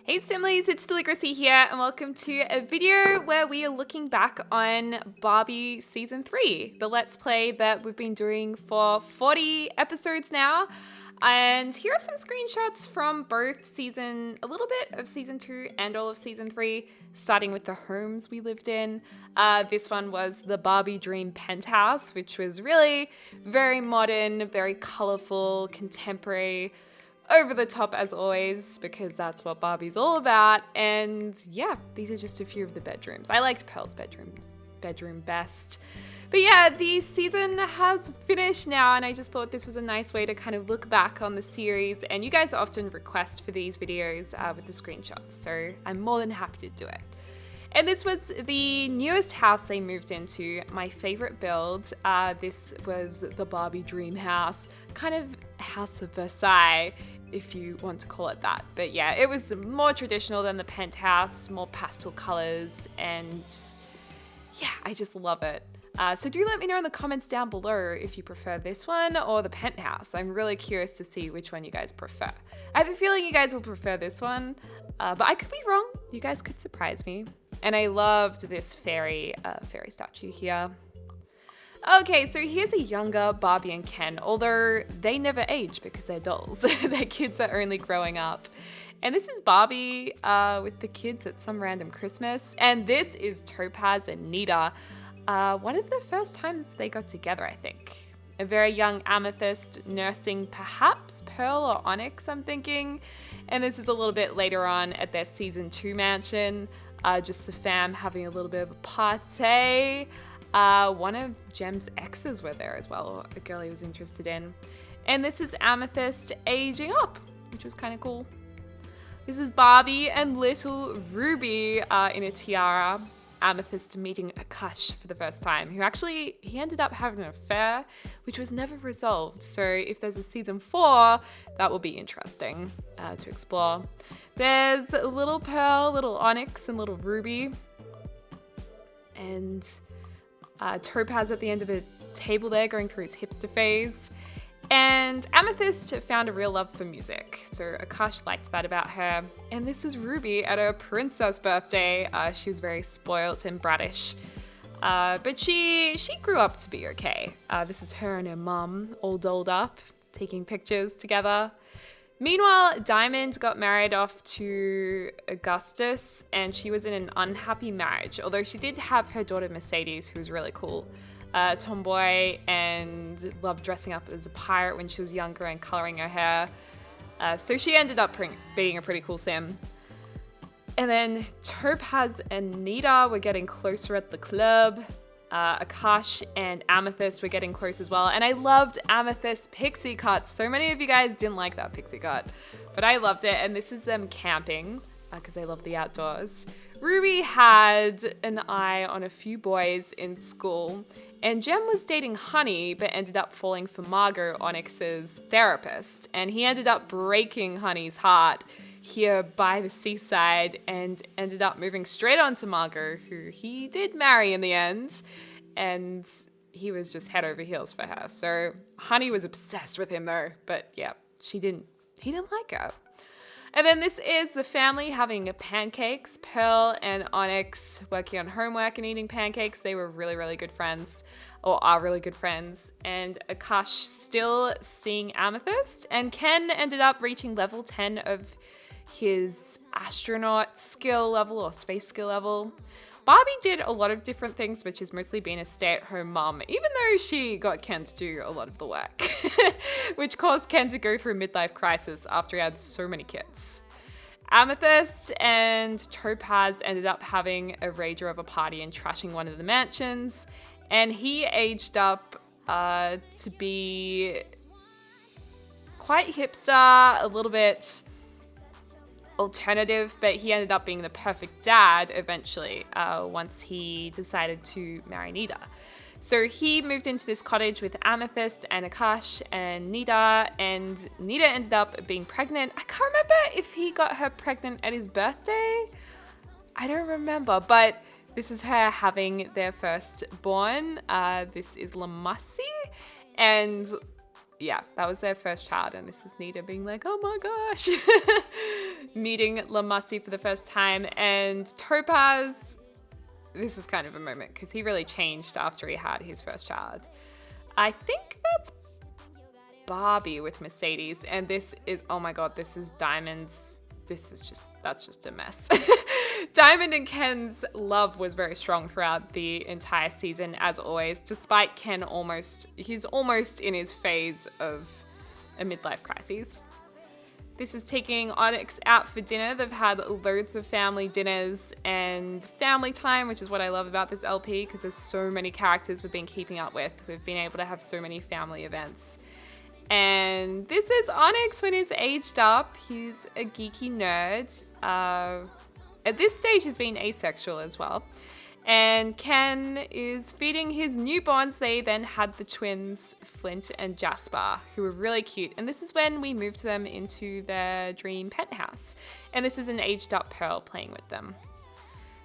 Hey Simlies, it's Deligracy here and welcome to a video where we are looking back on Barbie Season 3, the Let's Play that we've been doing for 40 episodes now. And here are some screenshots from both a little bit of Season 2 and all of Season 3, starting with the homes we lived in. This one was the Barbie Dream Penthouse, which was really very modern, very colorful, contemporary, over the top as always, because that's what Barbie's all about. And yeah, these are just a few of the bedrooms. I liked Pearl's bedroom best. But yeah, the season has finished now, and I just thought this was a nice way to kind of look back on the series. And you guys often request for these videos with the screenshots, so I'm more than happy to do it. And this was the newest house they moved into, my favorite build. This was the Barbie dream house, kind of House of Versailles, if you want to call it that. But yeah, it was more traditional than the penthouse, more pastel colors, and yeah, I just love it. So do let me know in the comments down below if you prefer this one or the penthouse. I'm really curious to see which one you guys prefer. I have a feeling you guys will prefer this one, but I could be wrong. You guys could surprise me. And I loved this fairy statue here. Okay, so here's a younger Barbie and Ken, although they never age because they're dolls. Their kids are only growing up. And this is Barbie with the kids at some random Christmas. And this is Topaz and Nita. One of the first times they got together, I think. A very young Amethyst nursing perhaps Pearl or Onyx, I'm thinking. And this is a little bit later on at their Season 2 mansion. Just the fam having a little bit of a party. One of Jem's exes were there as well, a girl he was interested in. And this is Amethyst aging up, which was kind of cool. This is Barbie and little Ruby in a tiara. Amethyst meeting Akash for the first time, he ended up having an affair, which was never resolved. So if there's a Season 4, that will be interesting to explore. There's little Pearl, little Onyx, and little Ruby. And Topaz at the end of a table there going through his hipster phase. And Amethyst found a real love for music, so Akash liked that about her. And this is Ruby at her princess birthday. She was very spoilt and brattish, but she grew up to be okay. This is her and her mum all dolled up, taking pictures together. Meanwhile, Diamond got married off to Augustus, and she was in an unhappy marriage, although she did have her daughter Mercedes, who was really cool. Tomboy and loved dressing up as a pirate when she was younger and coloring her hair. So she ended up being a pretty cool sim. And then Topaz and Nita were getting closer at the club. Akash and Amethyst were getting close as well. And I loved Amethyst's pixie cut. So many of you guys didn't like that pixie cut, but I loved it. And this is them camping because they love the outdoors. Ruby had an eye on a few boys in school, and Jem was dating Honey, but ended up falling for Margot, Onyx's therapist. And he ended up breaking Honey's heart here by the seaside and ended up moving straight on to Margot, who he did marry in the end. And he was just head over heels for her. So Honey was obsessed with him though, but yeah, he didn't like her. And then this is the family having pancakes. Pearl and Onyx working on homework and eating pancakes. They were really, really good friends, or are really good friends. And Akash still seeing Amethyst. And Ken ended up reaching level 10 of his astronaut skill level or space skill level. Barbie did a lot of different things, which has mostly been a stay-at-home mom, even though she got Ken to do a lot of the work, which caused Ken to go through a midlife crisis after he had so many kids. Amethyst and Topaz ended up having a rager of a party and trashing one of the mansions, and he aged up to be quite hipster, a little bit alternative, but he ended up being the perfect dad eventually once he decided to marry Nita. So he moved into this cottage with Amethyst and Akash and Nita ended up being pregnant. I can't remember if he got her pregnant at his birthday. I don't remember, but this is her having their firstborn. This is Lamasi, and yeah, that was their first child, and this is Nita being like, oh my gosh. meeting Lamasi for the first time, and Topaz, this is kind of a moment because he really changed after he had his first child. I think that's Barbie with Mercedes, and this is, oh my god, this is Diamond's, that's just a mess. Diamond and Ken's love was very strong throughout the entire season, as always, despite Ken he's almost in his phase of a midlife crisis. This is taking Onyx out for dinner. They've had loads of family dinners and family time, which is what I love about this LP, because there's so many characters we've been keeping up with. We've been able to have so many family events. And this is Onyx when he's aged up. He's a geeky nerd. At this stage, he's been asexual as well. And Ken is feeding his newborns. They then had the twins, Flint and Jasper, who were really cute. And this is when we moved them into their dream penthouse. And this is an aged up Pearl playing with them.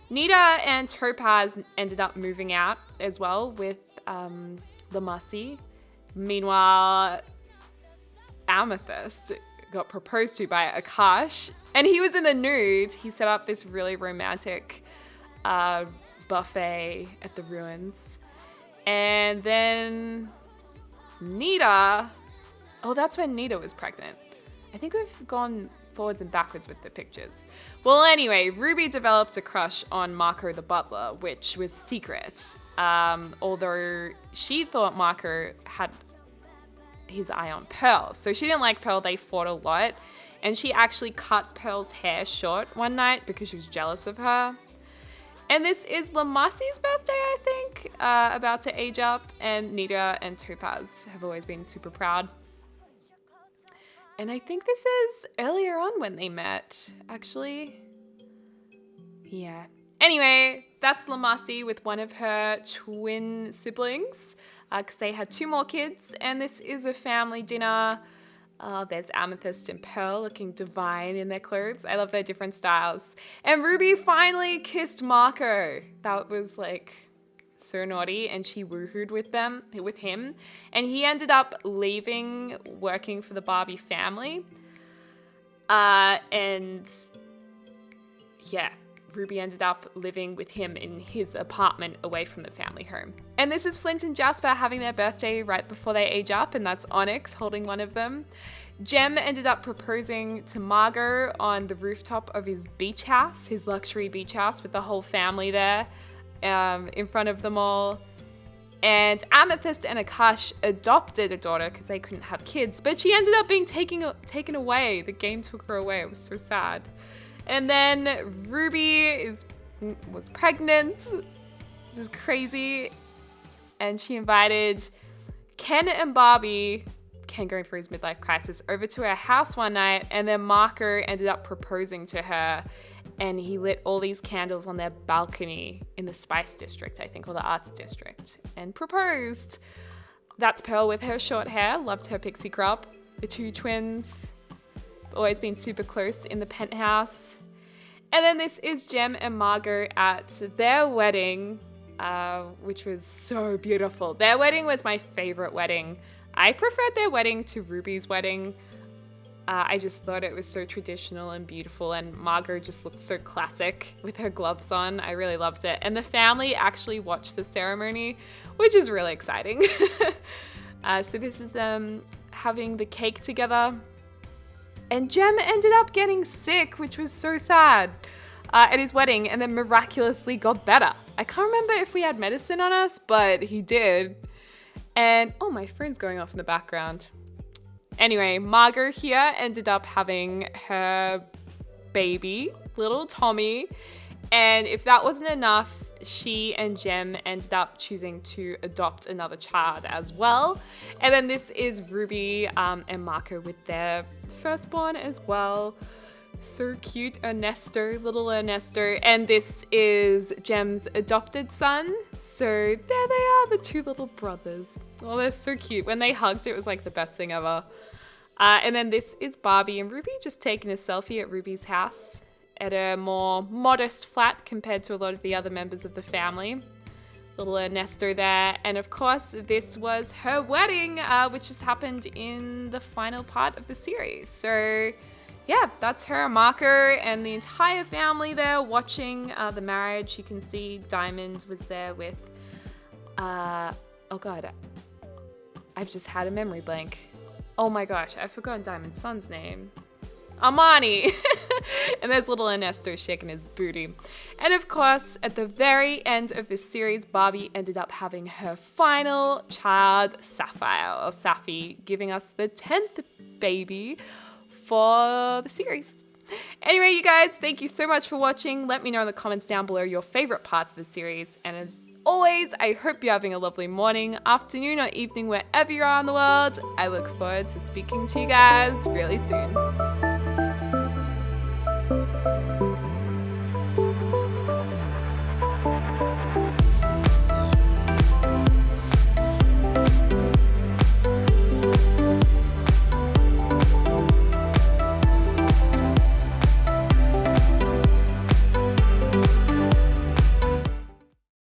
Nita and Topaz ended up moving out as well with Lamasi. Meanwhile, Amethyst got proposed to by Akash. And he was in the nude. He set up this really romantic buffet at the ruins. And then Nita, that's when Nita was pregnant. I think we've gone forwards and backwards with the pictures. Well, anyway, Ruby developed a crush on Marco the butler, which was secret. Although she thought Marco had his eye on Pearl. So she didn't like Pearl. They fought a lot. And she actually cut Pearl's hair short one night because she was jealous of her. And this is Lamasi's birthday, I think, about to age up. And Nita and Topaz have always been super proud. And I think this is earlier on when they met, actually. Yeah. Anyway, that's Lamasi with one of her twin siblings, because they had 2 more kids. And this is a family dinner. There's Amethyst and Pearl looking divine in their clothes. I love their different styles. And Ruby finally kissed Marco. That was like so naughty, and she woohooed with him. And he ended up leaving, working for the Barbie family. And yeah, Ruby ended up living with him in his apartment away from the family home. And this is Flint and Jasper having their birthday right before they age up, and that's Onyx holding one of them. Jem ended up proposing to Margot on the rooftop of his beach house, his luxury beach house with the whole family there in front of them all. And Amethyst and Akash adopted a daughter because they couldn't have kids, but she ended up being taken away. The game took her away. It was so sad. And then Ruby was pregnant, which is crazy. And she invited Ken and Barbie, Ken going through his midlife crisis, over to her house one night. And then Marco ended up proposing to her. And he lit all these candles on their balcony in the Spice District, I think, or the Arts District, and proposed. That's Pearl with her short hair. Loved her pixie crop. The 2 twins. Always been super close in the penthouse. And then this is Jem and Margot at their wedding, which was so beautiful. Their wedding was my favorite wedding. I preferred their wedding to Ruby's wedding. I just thought it was so traditional and beautiful, and Margot just looked so classic with her gloves on. I really loved it. And the family actually watched the ceremony, which is really exciting. So this is them having the cake together. And Jem ended up getting sick, which was so sad, at his wedding, and then miraculously got better. I can't remember if we had medicine on us, but he did. And, oh, my phone's going off in the background. Anyway, Margot here ended up having her baby, little Tommy. And if that wasn't enough, she and Jem ended up choosing to adopt another child as well. And then this is Ruby and Marco with their firstborn as well. So cute, Ernesto, little Ernesto. And this is Jem's adopted son. So there they are, the 2 little brothers. Oh, they're so cute. When they hugged, it was like the best thing ever. And then this is Barbie and Ruby just taking a selfie at Ruby's house at a more modest flat compared to a lot of the other members of the family. Little Ernesto there. And of course, this was her wedding, which has happened in the final part of the series. So yeah, that's her, Marco, and the entire family there watching the marriage. You can see Diamond was there with, oh God, I've just had a memory blank. Oh my gosh, I've forgotten Diamond's son's name. Armani. And there's little Ernesto shaking his booty. And of course, at the very end of this series, Barbie ended up having her final child, Sapphire, or Safi, giving us the 10th baby for the series. Anyway, you guys, thank you so much for watching. Let me know in the comments down below your favorite parts of the series. And as always, I hope you're having a lovely morning, afternoon, or evening wherever you are in the world. I look forward to speaking to you guys really soon.